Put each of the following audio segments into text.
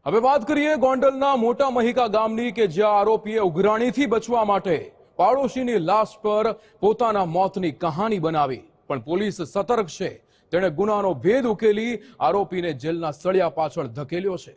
હવે વાત કરીએ ગોંડલના મોટા મહિકા ગામની કે જ્યાં આરોપીએ ઉઘરાણીથી બચવા માટે પાડોશીની લાશ પર પોતાના મોતની કહાની બનાવી, પણ પોલીસ સતર્ક છે। તેણે ગુનાનો ભેદ ઉકેલી આરોપીને જેલના સળિયા પાછળ ધકેલ્યો છે।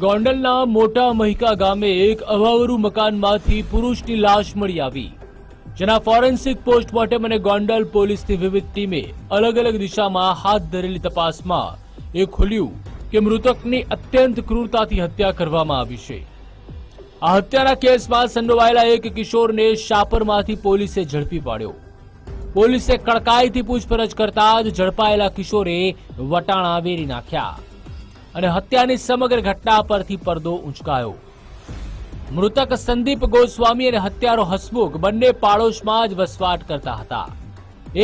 ગોંડલના મોટા મહિકા ગામે એક અવાવરૂ મકાનમાંથી પુરુષની લાશ મળી આવી, જેના ફોરેન્સિક પોસ્ટમોર્ટમ અને ગોંડલ પોલીસની વિવિધ ટીમે અલગ અલગ દિશામાં હાથ ધરેલી તપાસમાં એ ખુલ્યું કે મૃતકની અત્યંત ક્રૂરતાથી હત્યા કરવામાં આવી છે। આ હત્યાના કેસમાં સંડોવાયેલા એક કિશોરને શાપરમાંથી પોલીસે ઝડપી પાડ્યો। પોલીસે કડકાઈથી પૂછપરછ કરતા જ ઝડપાયેલા કિશોરે વટાણા વેરી નાખ્યા અને હત્યાની સમગ્ર ઘટના પરથી પડદો ઉંચકાયો। મૃતક સંદીપ ગોસ્વામી અને હત્યારો હસમુખ બંને પાડોશમાં જ વસવાટ કરતા હતા।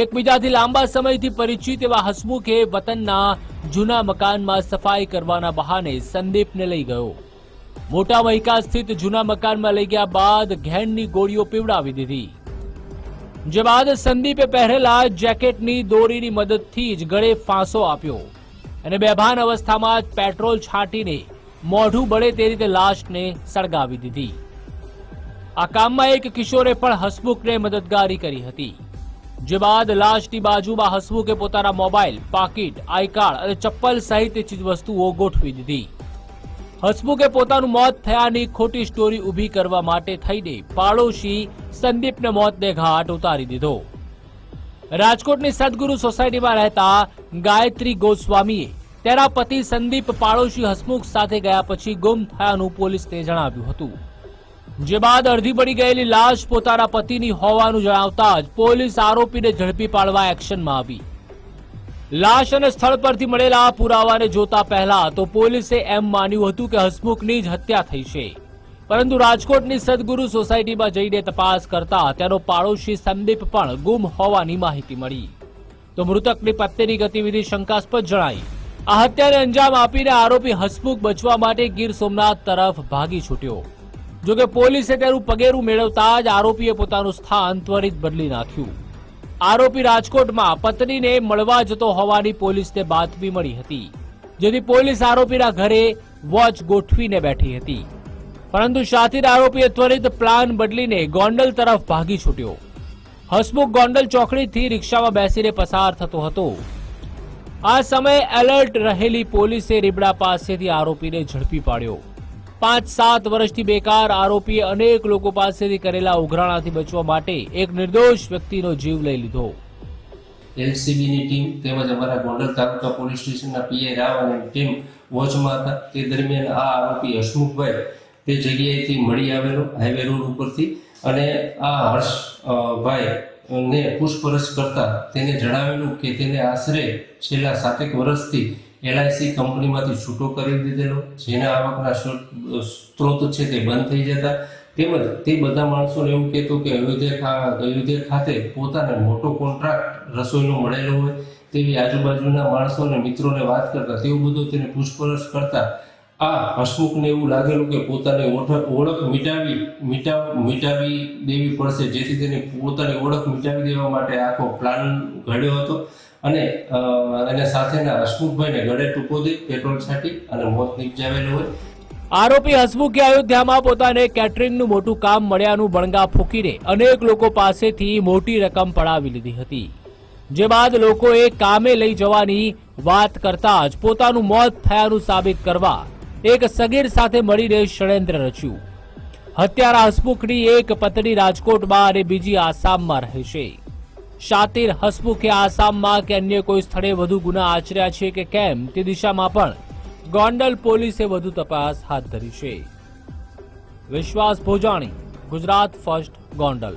એકબીજાથી લાંબા સમયથી પરિચિત એવા હસમુખે વતનના જૂના મકાનમાં સફાઈ કરવાના બહાને સંદીપને લઈ ગયો। મોટા મહિકા સ્થિત જૂના મકાનમાં લઈ ગયા બાદ ઘેનની ગોળીઓ પીવડાવી દીધી, જે બાદ સંદીપે પહેરેલા જેકેટની દોરીની મદદથી જ ગળે ફાંસો આપ્યો અને બેભાન અવસ્થામાં જ પેટ્રોલ છાંટીને મોઢું બળે તે રીતે લાશને સળગાવી દીધી। આ કામમાં એક કિશોરે પણ હસમુખને મદદગારી કરી હતી, જે બાદ લાશની બાજુમાં હસમુખે પોતાના મોબાઈલ, પાકીટ, આઈ કાર્ડ અને ચપ્પલ સહિત ચીજવસ્તુઓ ગોઠવી દીધી। હસમુખે પોતાનું મોત થયાની ખોટી સ્ટોરી ઊભી કરવા માટે થઈને પાડોશી સંદીપને મોતને ઘાટ ઉતારી દીધો। રાજકોટની સદગુરુ સોસાયટીમાં રહેતા ગાયત્રી ગોસ્વામીએ તેના પતિ સંદીપ પાડોશી હસમુખ સાથે ગયા પછી ગુમ થયાનું પોલીસને જણાવ્યું હતું, જે બાદ અડધી પડી ગયેલી લાશ પોતાના પતિની હોવાનું જણાવતા જ પોલીસ આરોપીને ઝડપી પાડવા એક્શનમાં આવી। લાશ અને સ્થળ પરથી મળેલા પુરાવાને જોતા પહેલા તો પોલીસે એમ માન્યું હતું કે હસમુખની જ હત્યા થઈ છે, પરંતુ રાજકોટની સદગુરુ સોસાયટીમાં જઈને તપાસ કરતા તેનો પાડોશી સંદીપ પણ ગુમ હોવાની માહિતી મળી, તો મૃતકની પત્નીની ગતિવિધિ શંકાસ્પદ જણાઈ। આ હત્યાને અંજામ આપીને આરોપી હસમુખ બચવા માટે ગીર સોમનાથ તરફ ભાગી છૂટ્યો। જોકે પોલીસે તેનું પગેરું મેળવતા જ આરોપીએ પોતાનું સ્થાન ત્વરિત બદલી નાખ્યું। આરોપી રાજકોટમાં પત્નીને મળવા જતો હોવાની પોલીસને બાતમી મળી હતી, જેથી પોલીસ આરોપીના ઘરે વોચ ગોઠવીને બેઠી હતી, પરંતુ શાતિર આરોપીએ ત્વરિત પ્લાન બદલીને ગોંડલ તરફ ભાગી છૂટ્યો। હસમુખ ગોંડલ ચોકડીથી રિક્ષામાં બેસીને પસાર થતો હતો। આ સમયે એલર્ટ રહેલી પોલીસે રીબડા પાસેથી આરોપીને ઝડપી પાડ્યો। 5-7 વર્ષથી બેકાર આરોપીએ અનેક લોકો પાસેથી કરેલા ઉઘરાણાથી બચવા માટે એક નિર્દોષ વ્યક્તિનો જીવ લઈ લીધો। એલસીબીની ટીમ તેમજ અમારા ગોંડલ તાલુકા પોલીસ સ્ટેશનના પીઆઈ રાવ અને ટીમ વોચમાં હતા। તે દરમિયાન આ આરોપી હસમુખભાઈ તે જગ્યાએથી મળી આવેલો હાઈવે રોડ ઉપરથી, અને આ હર્ષભાઈ ને પૂછપરછ કરતા તેને જણાવેલું કે તેને આશરે છેલ્લા 7 વર્ષથી એલઆઈસી કંપનીમાંથી છૂટો કરી દીધેલો, જેના આવકના સ્ત્રોત છે તે બંધ થઈ જતા, તેમજ તે બધા માણસોને એવું કહેતો કે અયોધ્યા ખાતે પોતાને મોટો કોન્ટ્રાક્ટ રસોઈનો મળેલો હોય તેવી આજુબાજુના માણસો અને મિત્રોને વાત કરતા, તેવું બધું તેને પૂછપરછ કરતા આ હસમુખને એવું લાગેલું કે પોતાની ઓળખ મિટાવી દેવી પડશે, જેથી તેને પોતાની ઓળખ મિટાવી દેવા માટે આખો પ્લાન ઘડ્યો હતો અને એના સાથેના હસમુખભાઈને ગળે ટૂંકો દઈ પેટ્રોલ છાંટી અને મોત નિપજાવેલું હોય। આરોપી હસમુખે અયોધ્યામાં પોતાને કેટરિંગનું મોટું કામ મળ્યાનું બણગા ફૂંકીને અનેક લોકો પાસેથી મોટી રકમ પડાવી લીધી હતી, જે બાદ લોકોએ કામે લઈ જવાની વાત કરતા જ પોતાનું મોત થયાનું સાબિત કરવા એક સગીર સાથે મળીને ષડયંત્ર રચ્યું। હત્યારા હસમુખની એક પત્ની રાજકોટમાં અને બીજી આસામમાં રહે છે। શાતિર હસમુખે આસામમાં કે અન્ય કોઈ સ્થળે વધુ ગુના આચર્યા છે કે કેમ તે દિશામાં પણ ગોંડલ પોલીસે વધુ તપાસ હાથ ધરી છે। વિશ્વાસ ભોજાણી, ગુજરાત ફર્સ્ટ, ગોંડલ।